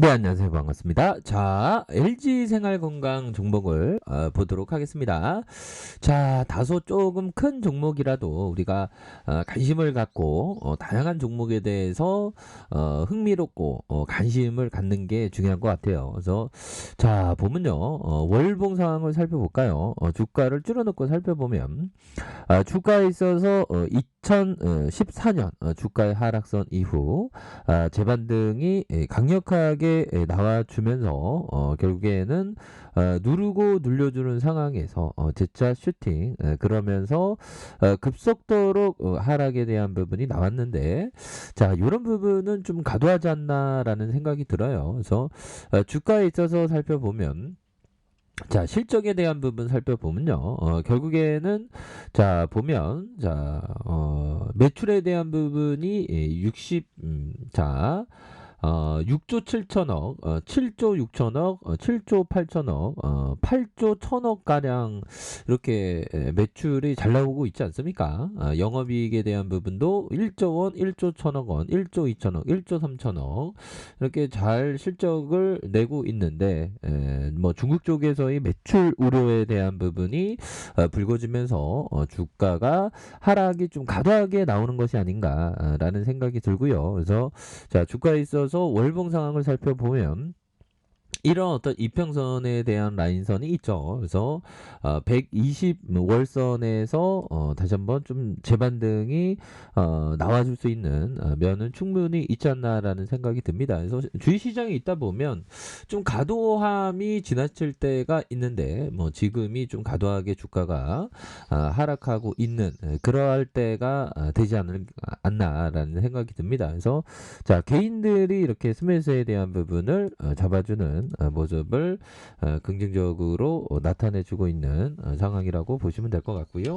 네, 안녕하세요. 반갑습니다. 자, LG생활건강 종목을 보도록 하겠습니다. 자, 다소 조금 큰 종목이라도 우리가 관심을 갖고 다양한 종목에 대해서 흥미롭고 관심을 갖는 게 중요한 것 같아요. 그래서 자, 보면요. 월봉 상황을 살펴볼까요? 주가를 줄여놓고 살펴보면 주가에 있어서 2014년 주가의 하락선 이후 재반등이 강력하게 나와주면서 결국에는 누르고 눌려주는 상황에서 재차 슈팅 그러면서 급속도로 하락에 대한 부분이 나왔는데 자 이런 부분은 좀 과도하지 않나라는 생각이 들어요. 그래서 주가에 있어서 살펴보면 자, 실적에 대한 부분 살펴보면요. 결국에는 자, 보면 자, 매출에 대한 부분이 6조 7천억, 7조 6천억, 7조 8천억, 8조 1천억 가량 이렇게 매출이 잘 나오고 있지 않습니까? 영업이익에 대한 부분도 1조 원, 1조 1천억 원, 1조 2천억, 1조 3천억 이렇게 잘 실적을 내고 있는데 뭐 중국 쪽에서의 매출 우려에 대한 부분이 불거지면서 주가가 하락이 좀 과도하게 나오는 것이 아닌가라는 생각이 들고요. 그래서 자 주가에 있어서 월봉 상황을 살펴보면 이런 어떤 이평선에 대한 라인선이 있죠. 그래서 120 월선에서 다시 한번 좀 재반등이 나와줄 수 있는 면은 충분히 있지 않나라는 생각이 듭니다. 그래서 주식시장에 있다 보면 좀 과도함이 지나칠 때가 있는데 뭐 지금이 좀 과도하게 주가가 하락하고 있는 그러할 때가 되지 않나라는 생각이 듭니다. 그래서 자 개인들이 이렇게 스매스에 대한 부분을 잡아주는 모습을 긍정적으로 나타내주고 있는 상황이라고 보시면 될 것 같고요.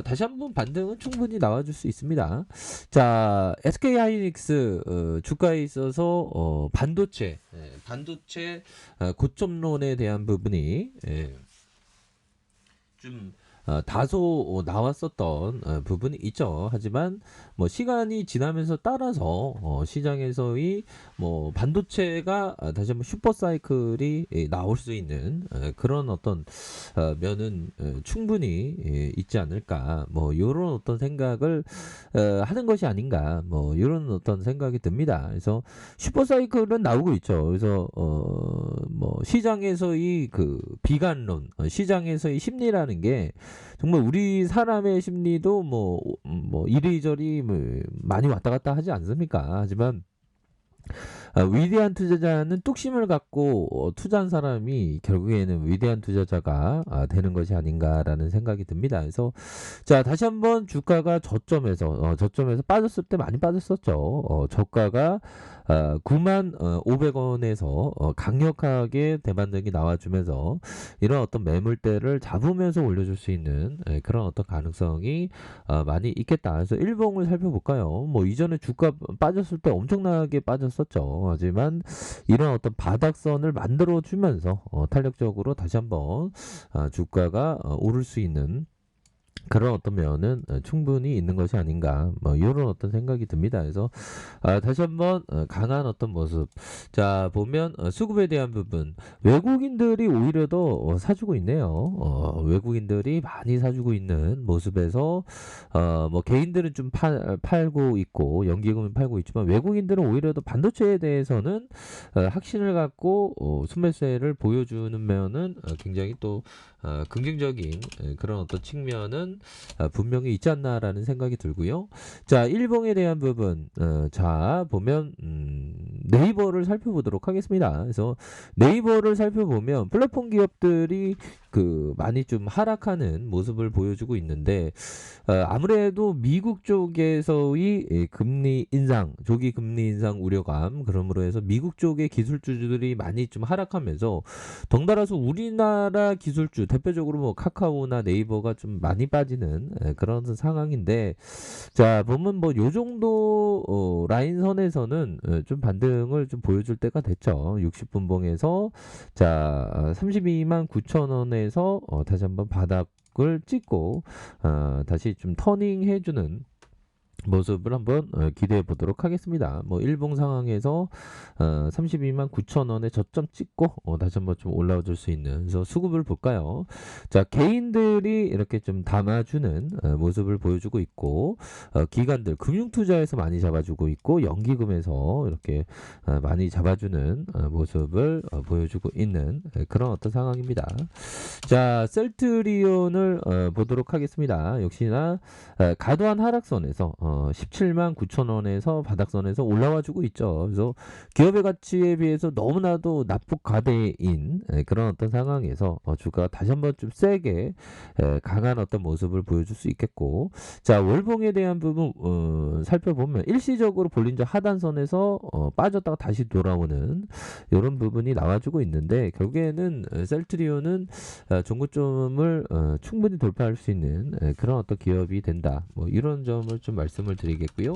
다시 한번 반등은 충분히 나와줄 수 있습니다. 자, SK하이닉스 주가에 있어서 반도체 고점론에 대한 부분이 좀 다소 나왔었던 부분이 있죠. 하지만 뭐 시간이 지나면서 따라서 시장에서의 뭐 반도체가 다시 한번 슈퍼 사이클이 나올 수 있는 그런 어떤 면은 충분히 있지 않을까. 뭐 이런 어떤 생각을 하는 것이 아닌가. 뭐 이런 어떤 생각이 듭니다. 그래서 슈퍼 사이클은 나오고 있죠. 그래서 뭐 시장에서의 그 비관론, 시장에서의 심리라는 게 정말 우리 사람의 심리도 뭐 이리저리 뭐 많이 왔다 갔다 하지 않습니까? 하지만 위대한 투자자는 뚝심을 갖고 투자한 사람이 결국에는 위대한 투자자가 되는 것이 아닌가라는 생각이 듭니다. 그래서 자 다시 한번 주가가 저점에서 빠졌을 때 많이 빠졌었죠. 저가가 9만 500원에서 강력하게 대반등이 나와주면서 이런 어떤 매물대를 잡으면서 올려줄 수 있는 그런 어떤 가능성이 많이 있겠다. 그래서 일봉을 살펴볼까요? 뭐 이전에 주가 빠졌을 때 엄청나게 빠졌었죠. 하지만 이런 어떤 바닥선을 만들어 주면서 탄력적으로 다시 한번 주가가 오를 수 있는 그런 어떤 면은 충분히 있는 것이 아닌가 뭐 이런 어떤 생각이 듭니다. 그래서 다시 한번 강한 어떤 모습 자 보면 수급에 대한 부분 외국인들이 오히려 더 사주고 있네요. 외국인들이 많이 사주고 있는 모습에서 뭐 개인들은 좀 팔고 있고 연기금은 팔고 있지만 외국인들은 오히려 더 반도체에 대해서는 확신을 갖고 순매수를 보여주는 면은 굉장히 또 긍정적인 그런 어떤 측면은 분명히 있지 않나라는 생각이 들고요. 자, 일봉에 대한 부분, 자, 보면, 네이버를 살펴보도록 하겠습니다. 그래서 네이버를 살펴보면 플랫폼 기업들이 그 많이 좀 하락하는 모습을 보여주고 있는데, 아무래도 미국 쪽에서의 금리 인상, 조기 금리 인상 우려감, 그러므로 해서 미국 쪽의 기술주들이 많이 좀 하락하면서 덩달아서 우리나라 기술주, 대표적으로 뭐 카카오나 네이버가 좀 많이 빠지는 그런 상황인데, 자, 보면 뭐 요 정도 라인선에서는 좀 반등을 좀 보여줄 때가 됐죠. 60분봉에서 자, 32만 9천 원에서 다시 한번 바닥을 찍고 다시 좀 터닝 해주는 모습을 한번 기대해 보도록 하겠습니다. 뭐 일봉 상황에서 32만 9천 원에 저점 찍고 다시 한번 좀 올라와 줄 수 있는 그래서 수급을 볼까요? 자, 개인들이 이렇게 좀 담아주는 모습을 보여주고 있고 기관들 금융투자에서 많이 잡아주고 있고 연기금에서 이렇게 많이 잡아주는 모습을 보여주고 있는 그런 어떤 상황입니다. 자, 셀트리온을 보도록 하겠습니다. 역시나 과도한 하락선에서 17만 9천 원에서 바닥선에서 올라와 주고 있죠. 그래서 기업의 가치에 비해서 너무나도 납북 과대인 그런 어떤 상황에서 주가가 다시 한번 좀 세게 강한 어떤 모습을 보여줄 수 있겠고, 자, 월봉에 대한 부분 살펴보면 일시적으로 볼린저 하단선에서 빠졌다가 다시 돌아오는 이런 부분이 나와주고 있는데, 결국에는 셀트리온은 종고점을 충분히 돌파할 수 있는 그런 어떤 기업이 된다. 뭐 이런 점을 좀 말씀을 드리겠고요.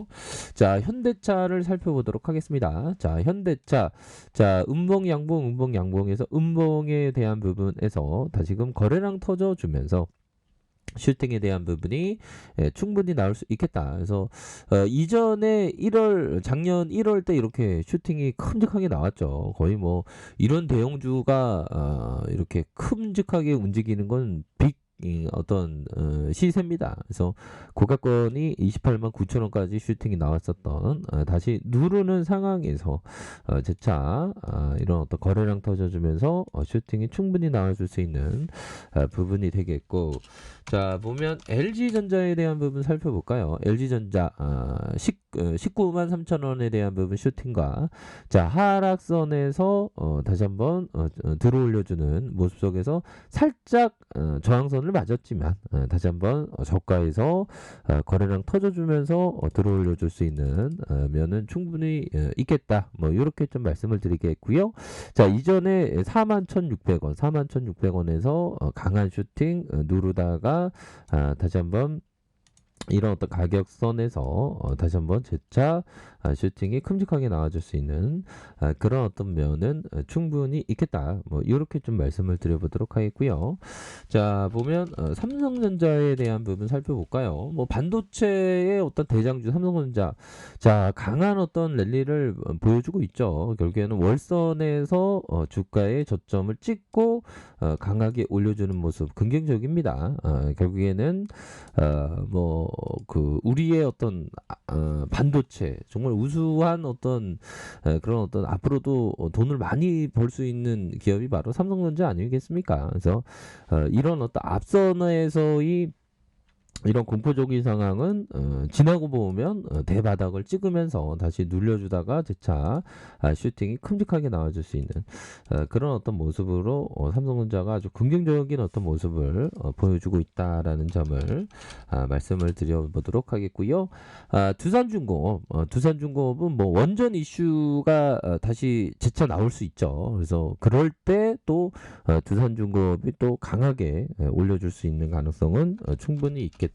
자, 현대차를 살펴보도록 하겠습니다. 자, 현대차. 자, 음봉 양봉에서 음봉에 대한 부분에서 다시금 거래량 터져주면서 슈팅에 대한 부분이 충분히 나올 수 있겠다. 그래서 이전에 작년 1월 때 이렇게 슈팅이 큼직하게 나왔죠. 거의 뭐 이런 대형주가 이렇게 큼직하게 움직이는 건 어떤 시세입니다. 그래서 고가권이 28만 9천 원까지 슈팅이 나왔었던 다시 누르는 상황에서 재차 이런 어떤 거래량 터져주면서 슈팅이 충분히 나와줄 수 있는 부분이 되겠고, 자, 보면 LG전자에 대한 부분 살펴볼까요? LG전자 19만 3천 원에 대한 부분 슈팅과 자, 하락선에서 다시 한번 들어올려주는 모습 속에서 살짝 저항선을 맞았지만 다시 한번 저가에서 거래량 터져주면서 들어올려줄 수 있는 면은 충분히 있겠다. 뭐 이렇게 좀 말씀을 드리겠고요. 자, 이전에 41,600원, 41,600원에서 강한 슈팅 누르다가 다시 한번 이런 어떤 가격선에서 다시 한번 재차 슈팅이 큼직하게 나와줄 수 있는 그런 어떤 면은 충분히 있겠다. 뭐 이렇게 좀 말씀을 드려보도록 하겠고요. 자, 보면 삼성전자에 대한 부분 살펴볼까요? 뭐 반도체의 어떤 대장주 삼성전자, 자, 강한 어떤 랠리를 보여주고 있죠. 결국에는 월선에서 주가의 저점을 찍고 강하게 올려주는 모습 긍정적입니다. 결국에는 우리의 어떤 반도체 정말 우수한 어떤 그런 어떤 앞으로도 돈을 많이 벌 수 있는 기업이 바로 삼성전자 아니겠습니까? 그래서 이런 어떤 앞선에서의 이런 공포적인 상황은 지나고 보면 대바닥을 찍으면서 다시 눌려주다가 재차 슈팅이 큼직하게 나와줄 수 있는 그런 어떤 모습으로 삼성전자가 아주 긍정적인 어떤 모습을 보여주고 있다라는 점을 말씀을 드려보도록 하겠고요. 두산중공업은 뭐 원전 이슈가 다시 재차 나올 수 있죠. 그래서 그럴 때 또 두산중공업이 또 강하게 올려줄 수 있는 가능성은 충분히 있겠다.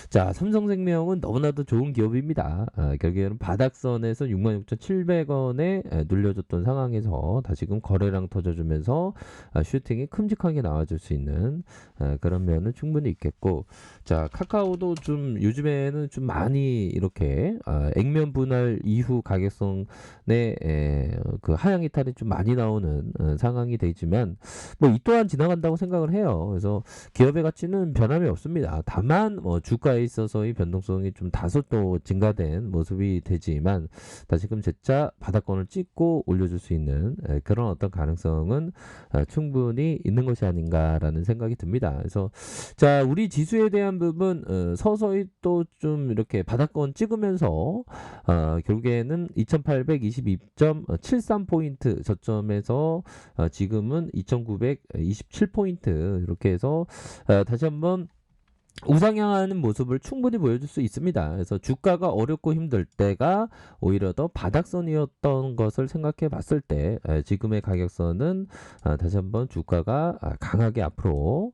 자, 삼성생명은 너무나도 좋은 기업입니다. 결국에는 바닥선에서 66,700원에 눌려줬던 상황에서 다시금 거래량 터져주면서 슈팅이 큼직하게 나와줄 수 있는 그런 면은 충분히 있겠고, 자, 카카오도 좀 요즘에는 좀 많이 이렇게 액면 분할 이후 가격성의 그 하향 이탈이 좀 많이 나오는 상황이 되지만 뭐 이 또한 지나간다고 생각을 해요. 그래서 기업의 가치는 변함이 없습니다. 다만 주가에 있어서의 변동성이 좀 다소 또 증가된 모습이 되지만 다시금 재차 바닥권을 찍고 올려줄 수 있는 그런 어떤 가능성은 충분히 있는 것이 아닌가라는 생각이 듭니다. 그래서 자, 우리 지수에 대한 부분 서서히 또 좀 이렇게 바닥권 찍으면서 결국에는 2822.73포인트 저점에서 지금은 2927포인트 이렇게 해서 다시 한번 우상향하는 모습을 충분히 보여줄 수 있습니다. 그래서 주가가 어렵고 힘들 때가 오히려 더 바닥선이었던 것을 생각해 봤을 때 지금의 가격선은 다시 한번 주가가 강하게 앞으로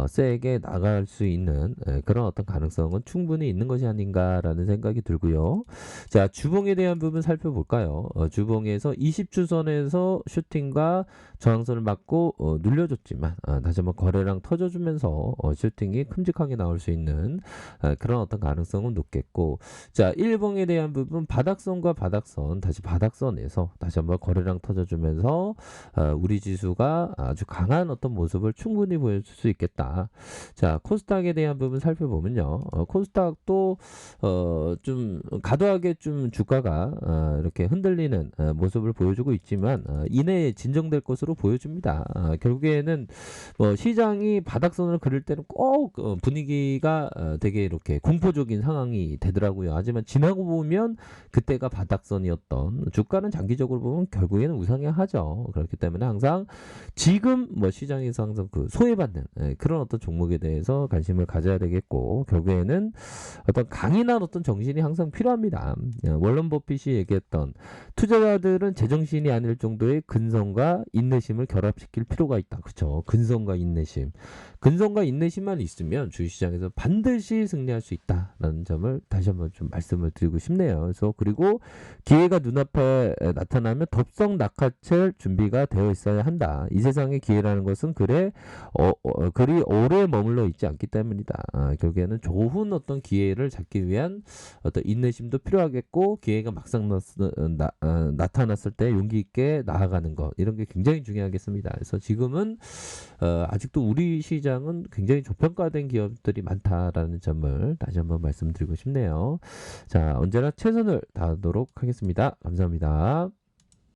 세게 나갈 수 있는 그런 어떤 가능성은 충분히 있는 것이 아닌가라는 생각이 들고요. 자, 주봉에 대한 부분 살펴볼까요? 주봉에서 20주선에서 슈팅과 저항선을 맞고 눌려줬지만 다시 한번 거래량 터져주면서 슈팅이 큼직하게 나올 수 있는 그런 어떤 가능성은 높겠고, 자, 일봉에 대한 부분 바닥선과 바닥선, 다시 바닥선에서 다시 한번 거래량 터져주면서 우리 지수가 아주 강한 어떤 모습을 충분히 보여줄 수 있겠다. 자, 코스닥에 대한 부분 살펴보면요. 코스닥도 좀 과도하게 좀 주가가 이렇게 흔들리는 모습을 보여주고 있지만 이내에 진정될 것으로 보여집니다. 결국에는 뭐 시장이 바닥선을 그릴 때는 꼭 분위기가 되게 이렇게 공포적인 상황이 되더라고요. 하지만 지나고 보면 그때가 바닥선이었던, 주가는 장기적으로 보면 결국에는 우상향하죠. 그렇기 때문에 항상 지금 뭐 시장에서 항상 그 소외받는 그런 어떤 종목에 대해서 관심을 가져야 되겠고, 결국에는 어떤 강인한 어떤 정신이 항상 필요합니다. 월런 버핏이 얘기했던 투자자들은 제정신이 아닐 정도의 근성과 인내심을 결합시킬 필요가 있다. 그렇죠? 근성과 인내심. 근성과 인내심만 있으면 주식시장에서 반드시 승리할 수 있다라는 점을 다시 한번 좀 말씀을 드리고 싶네요. 그래서 그리고 기회가 눈앞에 나타나면 덥석 낚아챌 준비가 되어 있어야 한다. 이 세상의 기회라는 것은 그리 오래 머물러 있지 않기 때문이다. 결국에는 좋은 어떤 기회를 잡기 위한 어떤 인내심도 필요하겠고, 기회가 막상 나타났을 때 용기 있게 나아가는 것, 이런 게 굉장히 중요하겠습니다. 그래서 지금은 아직도 우리 시장은 굉장히 저평가된 기업들이 많다라는 점을 다시 한번 말씀드리고 싶네요. 자, 언제나 최선을 다하도록 하겠습니다. 감사합니다.